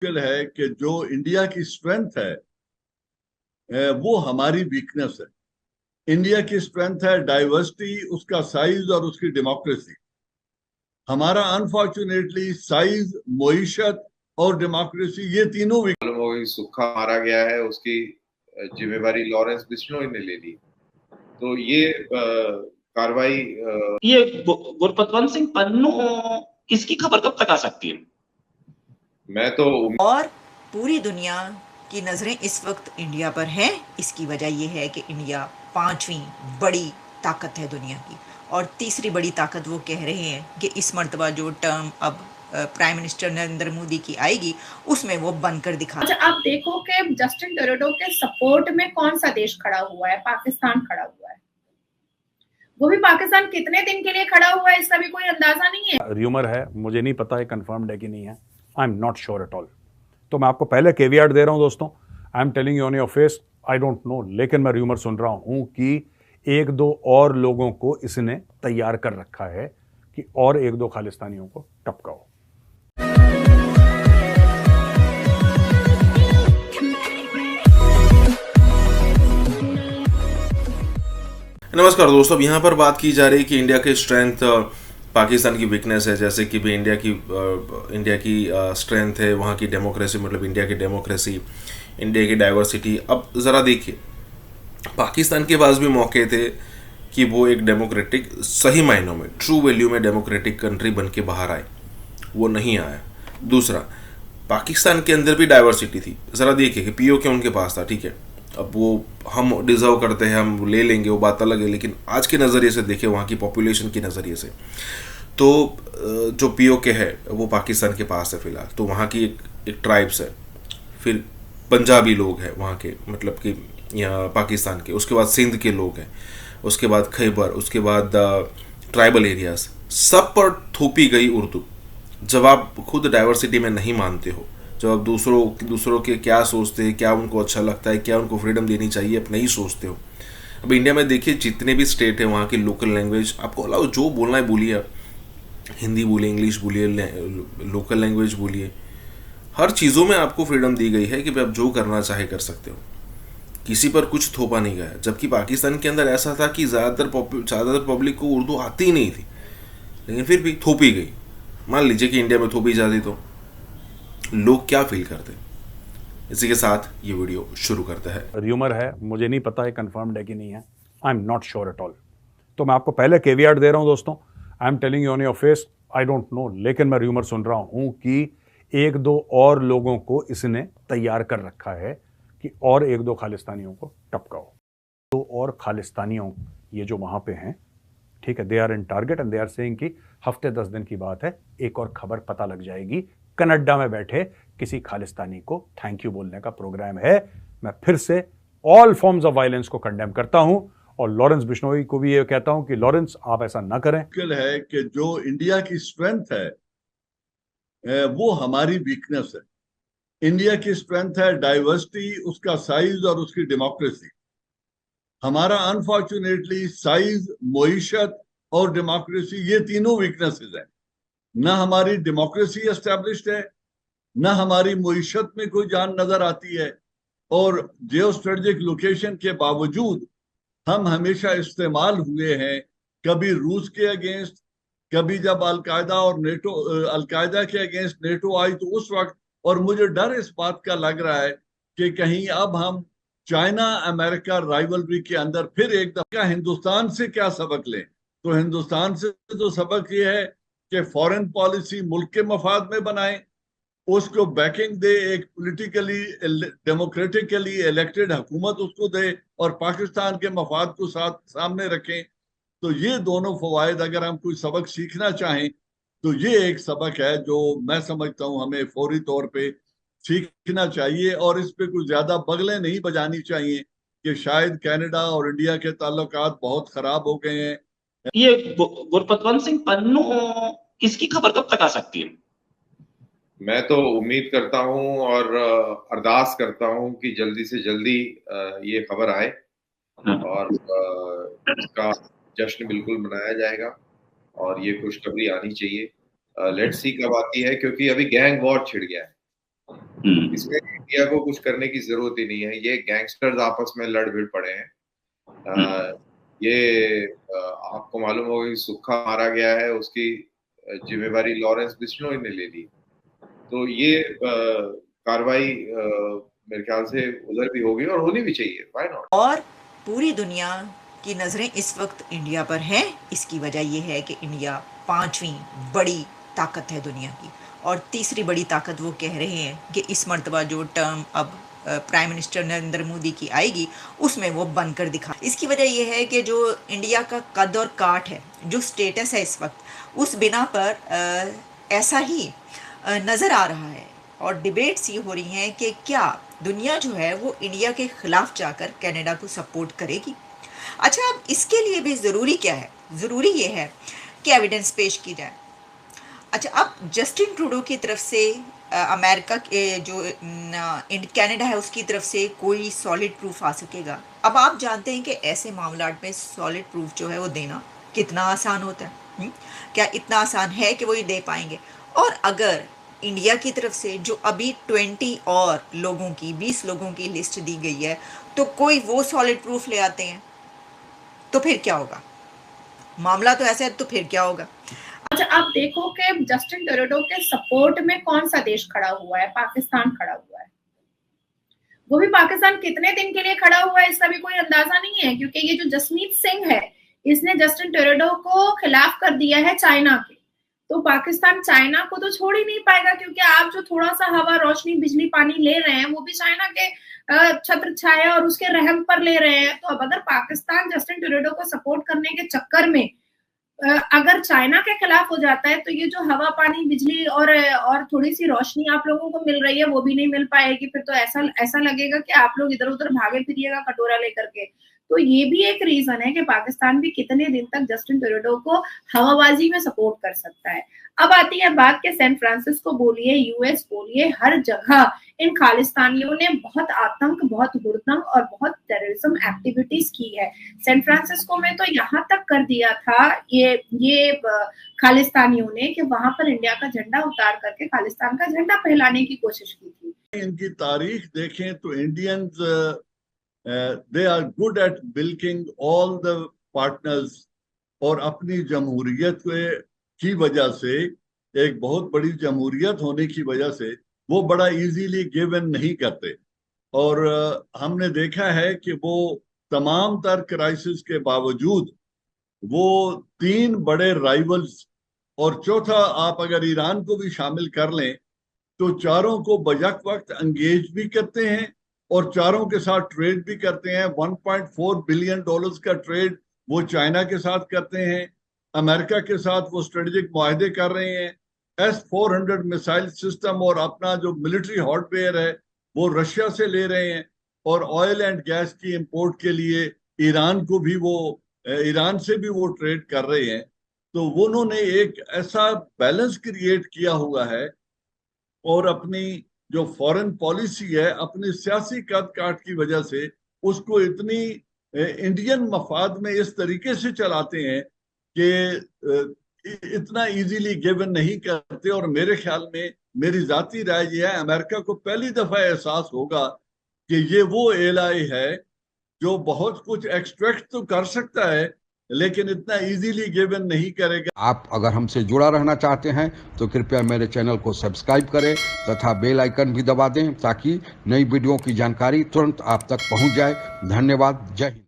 मुश्किल है कि जो इंडिया की स्ट्रेंथ है वो हमारी वीकनेस है। इंडिया की स्ट्रेंथ है डाइवर्सिटी, उसका साइज और उसकी डेमोक्रेसी। हमारा अनफॉर्चुनेटली साइज, मईशत और डेमोक्रेसी, ये तीनों मालूम हो कि सुक्खा मारा गया है, उसकी जिम्मेवारी लॉरेंस बिश्नोई ने ले ली। तो ये कार्रवाई ये गुरपतवंत सिंह पन्नू, इसकी खबर कब तक आ सकती है? मैं तो और पूरी दुनिया की नज़रें इस वक्त इंडिया पर हैं। इसकी वजह यह है कि इंडिया पांचवी बड़ी ताकत है दुनिया की, और तीसरी बड़ी ताकत वो कह रहे हैं कि इस मर्तबा जो टर्म अब प्राइम मिनिस्टर नरेंद्र मोदी की आएगी उसमें वो बनकर दिखा। अच्छा, आप देखो कि जस्टिन ट्रूडो के सपोर्ट में कौन सा देश खड़ा हुआ है? पाकिस्तान खड़ा हुआ है। वो भी पाकिस्तान कितने दिन के लिए खड़ा हुआ है इसका भी कोई अंदाजा नहीं है। र्यूमर है, मुझे नहीं पता है कंफर्म्ड है कि नहीं है। I am not sure at all. तो मैं आपको पहले केवियाट दे रहा हूं दोस्तों। I am telling you on your face, I don't know, लेकिन मैं र्यूमर सुन रहा हूं कि एक दो और लोगों को इसने तैयार कर रखा है कि और एक दो खालिस्तानियों को टपकाओ। नमस्कार दोस्तों, अब यहाँ पर बात की जा रही है कि इंडिया की स्ट्रेंथ पाकिस्तान की वीकनेस है। जैसे कि भी इंडिया की स्ट्रेंथ है वहाँ की डेमोक्रेसी, मतलब इंडिया की डेमोक्रेसी, इंडिया की डाइवर्सिटी। अब ज़रा देखिए, पाकिस्तान के पास भी मौके थे कि वो एक डेमोक्रेटिक, सही मायनों में ट्रू वैल्यू में डेमोक्रेटिक कंट्री बन के बाहर आए, वो नहीं आया। दूसरा, पाकिस्तान के अंदर भी डाइवर्सिटी थी। ज़रा देखिए कि पीओके उनके पास था, ठीक है, अब वो हम डिज़र्व करते हैं, हम ले लेंगे, वो बात अलग है। लेकिन आज के नज़रिए से देखें, वहाँ की पॉपुलेशन के नज़रिए से, तो जो पीओके है वो पाकिस्तान के पास है फ़िलहाल। तो वहाँ की एक ट्राइब्स है, फिर पंजाबी लोग हैं वहाँ के, मतलब कि यहाँ पाकिस्तान के, उसके बाद सिंध के लोग हैं, उसके बाद खैबर, उसके बाद ट्राइबल एरियाज़, सब पर थोपी गई उर्दू। जब आप खुद डाइवर्सिटी में नहीं मानते हो, जब आप दूसरों के क्या सोचते हैं, क्या उनको अच्छा लगता है, क्या उनको फ्रीडम देनी चाहिए, आप नहीं सोचते हो। अब इंडिया में देखिए, जितने भी स्टेट है वहाँ की लोकल लैंग्वेज आपको अलाउ, जो बोलना है बोलिए, आप हिंदी बोलिए, इंग्लिश बोलिए, लोकल लैंग्वेज बोलिए, हर चीज़ों में आपको फ्रीडम दी गई है कि आप जो करना चाहे कर सकते हो, किसी पर कुछ थोपा नहीं गया। जबकि पाकिस्तान के अंदर ऐसा था कि ज़्यादातर पब्लिक को उर्दू आती ही नहीं थी, लेकिन फिर भी थोपी गई। मान लीजिए कि इंडिया में थोपी जाती तो लोग क्या फील करते। इसी के साथ ये वीडियो शुरू करता है। र्यूमर है, मुझे नहीं पता है कंफर्म्ड है कि नहीं है। I am not sure at all. तो मैं आपको पहले केवियाट दे रहा हूं दोस्तों। I am telling you on your face, I don't know, लेकिन मैं र्यूमर सुन रहा हूं कि एक दो और लोगों को इसने तैयार कर रखा है कि और एक दो खालिस्तानियों को टपकाओ। दो और खालिस्तानियों, ये जो वहां पे हैं, ठीक है, they are in target and they are saying कि हफ्ते 10 दिन की बात है, एक और खबर पता लग जाएगी। कनाडा में बैठे किसी खालिस्तानी को थैंक यू बोलने का प्रोग्राम है। मैं फिर से ऑल फॉर्म्स ऑफ वायलेंस को कंडेम करता हूं और लॉरेंस बिश्नोई को भी ये कहता हूं कि लॉरेंस, आप ऐसा ना करें। मुश्किल है कि जो इंडिया की स्ट्रेंथ है वो हमारी वीकनेस है। इंडिया की स्ट्रेंथ है डाइवर्सिटी, उसका साइज और उसकी डेमोक्रेसी। हमारा अनफॉर्चुनेटली साइज, मईशत और डेमोक्रेसी, ये तीनों वीकनेसेस हैं। ना हमारी डेमोक्रेसी एस्टेब्लिश्ड है, ना हमारी मईशत में कोई जान नजर आती है, और जियो स्ट्रेटेजिक लोकेशन के बावजूद हम हमेशा इस्तेमाल हुए हैं, कभी रूस के अगेंस्ट, कभी जब अलकायदा और नेटो, अलकायदा के अगेंस्ट नेटो आई तो उस वक्त। और मुझे डर इस बात का लग रहा है कि कहीं अब हम चाइना अमेरिका राइवलरी के अंदर फिर एक दफा हिंदुस्तान से क्या सबक लें। तो हिंदुस्तान से तो सबक ये है कि फॉरेन पॉलिसी मुल्क के मफाद में बनाएं, उसको बैकिंग दे, एक पॉलिटिकली डेमोक्रेटिकली इलेक्टेड हुकूमत उसको दे, और पाकिस्तान के मफाद को साथ सामने रखें। तो ये दोनों फवायद अगर हम कोई सबक सीखना चाहें तो ये एक सबक है जो मैं समझता हूं हमें फौरी तौर पे सीखना चाहिए, और इस पे कुछ ज्यादा बगलें नहीं बजानी चाहिए कि शायद कनाडा और इंडिया के ताल्लुकात बहुत खराब हो गए हैं। ये गुरपतवंत सिंह पन्नू, इसकी खबर कब तक आ सकती है? मैं तो उम्मीद करता हूं और अरदास करता हूं कि जल्दी से जल्दी ये खबर आए और इसका जश्न बिल्कुल मनाया जाएगा और ये खुशखबरी आनी चाहिए। लेट्स सी कब आती है, क्योंकि अभी गैंग वॉर छिड़ गया है। इसमें इंडिया को कुछ करने की जरूरत ही नहीं है। ये गैंगस्टर्स आपस में लड़ भिड़ पड़े हैं। ये आपको मालूम होगा कि सुक्खा मारा गया है, उसकी जिम्मेवारी लॉरेंस बिश्नोई ने ले ली। तो ये कार्रवाई मेरे ख्याल से उधर भी होगी और होनी भी चाहिए, व्हाई नॉट। और पूरी दुनिया की नजरें इस वक्त इंडिया पर हैं। इसकी वजह यह है कि इंडिया 5वीं बड़ी ताकत है दुनिया की, और तीसरी बड़ी ताकत वो कह रहे हैं कि इस मर्तबा जो टर्म अब प्राइम मिनिस्टर नरेंद्र मोदी की आएगी उसमें वो बनकर दिखा। इसकी वजह यह है कि जो इंडिया का कद और काठ है, जो स्टेटस है इस वक्त, उस बिना पर ऐसा ही नज़र आ रहा है। और डिबेट्स ये हो रही हैं कि क्या दुनिया जो है वो इंडिया के खिलाफ जाकर कनाडा को सपोर्ट करेगी। अच्छा, अब इसके लिए भी ज़रूरी क्या है? ज़रूरी ये है कि एविडेंस पेश की जाए। अच्छा, अब जस्टिन ट्रूडो की तरफ से अमेरिका के जो कनाडा है उसकी तरफ से कोई सॉलिड प्रूफ आ सकेगा। अब आप जानते हैं कि ऐसे मामलात में सॉलिड प्रूफ जो है वो देना कितना आसान होता है। क्या इतना आसान है कि वो ये दे पाएंगे? और अगर इंडिया की तरफ से जो अभी 20 और लोगों की 20 लोगों की लिस्ट दी गई है, तो कोई वो सॉलिड प्रूफ ले आते हैं तो फिर क्या होगा? मामला तो ऐसा है, तो फिर क्या होगा? अच्छा, आप देखो कि जस्टिन ट्रूडो के सपोर्ट में कौन सा देश खड़ा हुआ है? पाकिस्तान खड़ा हुआ है। वो भी पाकिस्तान कितने दिन के लिए खड़ा हुआ है इसका भी कोई अंदाजा नहीं है, क्योंकि ये जो जसमीत सिंह है इसने जस्टिन ट्रूडो को खिलाफ कर दिया है चाइना के। तो पाकिस्तान चाइना को तो छोड़ ही नहीं पाएगा, क्योंकि आप जो थोड़ा सा हवा, रोशनी, बिजली, पानी ले रहे हैं वो भी चाइना के छत्र छाया और उसके रहम पर ले रहे हैं। तो अब अगर पाकिस्तान जस्टिन ट्रूडो को सपोर्ट करने के चक्कर में अगर चाइना के खिलाफ हो जाता है, तो ये जो हवा, पानी, बिजली और थोड़ी सी रोशनी आप लोगों को मिल रही है वो भी नहीं मिल पाएगी। फिर तो ऐसा लगेगा कि आप लोग इधर उधर भागे फिरिएगा कटोरा लेकर के। तो ये भी एक रीजन है कि पाकिस्तान भी कितने दिन तक जस्टिन ट्रूडो को हवाबाजी में सपोर्ट कर सकता है। अब आती है बात के सैन फ्रांसिस्को बोलिए, यूएस बोलिए, हर जगह इन खालिस्तानियों ने बहुत आतंक, बहुत हुड़दंग और बहुत टेररिज्म एक्टिविटीज की है। सैन फ्रांसिस्को में तो यहाँ तक कर दिया था ये खालिस्तानियों ने कि वहां पर इंडिया का झंडा उतार करके खालिस्तान का झंडा फहलाने की कोशिश की थी। इनकी तारीख देखें तो Indians they are good at milking all the partners, और अपनी जमहूरियत की वजह से, एक बहुत बड़ी जमहूरियत होने की वजह से वो बड़ा इजीली गिव इन नहीं करते। और हमने देखा है कि वो तमाम तर क्राइसिस के बावजूद वो 3 बड़े राइवल्स, और चौथा आप अगर ईरान को भी शामिल कर लें तो चारों को बजक वक्त एंगेज भी करते हैं और चारों के साथ ट्रेड भी करते हैं। $1.4 बिलियन का ट्रेड वो चाइना के साथ करते हैं, अमेरिका के साथ वो स्ट्रेटेजिक मुआहदे कर रहे हैं। S-400 मिसाइल सिस्टम और अपना जो मिलिट्री हार्डवेयर है वो रशिया से ले रहे हैं, और ऑयल एंड गैस की इंपोर्ट के लिए ईरान से भी वो ट्रेड कर रहे हैं। तो उन्होंने एक ऐसा बैलेंस क्रिएट किया हुआ है, और अपनी जो फॉरेन पॉलिसी है अपनी सियासी कद काठ की वजह से उसको इतनी इंडियन मफाद में इस तरीके से चलाते हैं कि इतना इजीली गिवन नहीं करते। और मेरे ख्याल में, मेरी जाती राय ये है, अमेरिका को पहली दफा एहसास होगा कि ये वो एलाई है जो बहुत कुछ एक्सट्रैक्ट तो कर सकता है लेकिन इतना इजीली गिवन नहीं करेगा। आप अगर हमसे जुड़ा रहना चाहते हैं तो कृपया मेरे चैनल को सब्सक्राइब करें तथा बेल आइकन भी दबा दें ताकि नई वीडियो की जानकारी तुरंत आप तक पहुंच जाए। धन्यवाद। जय हिंद।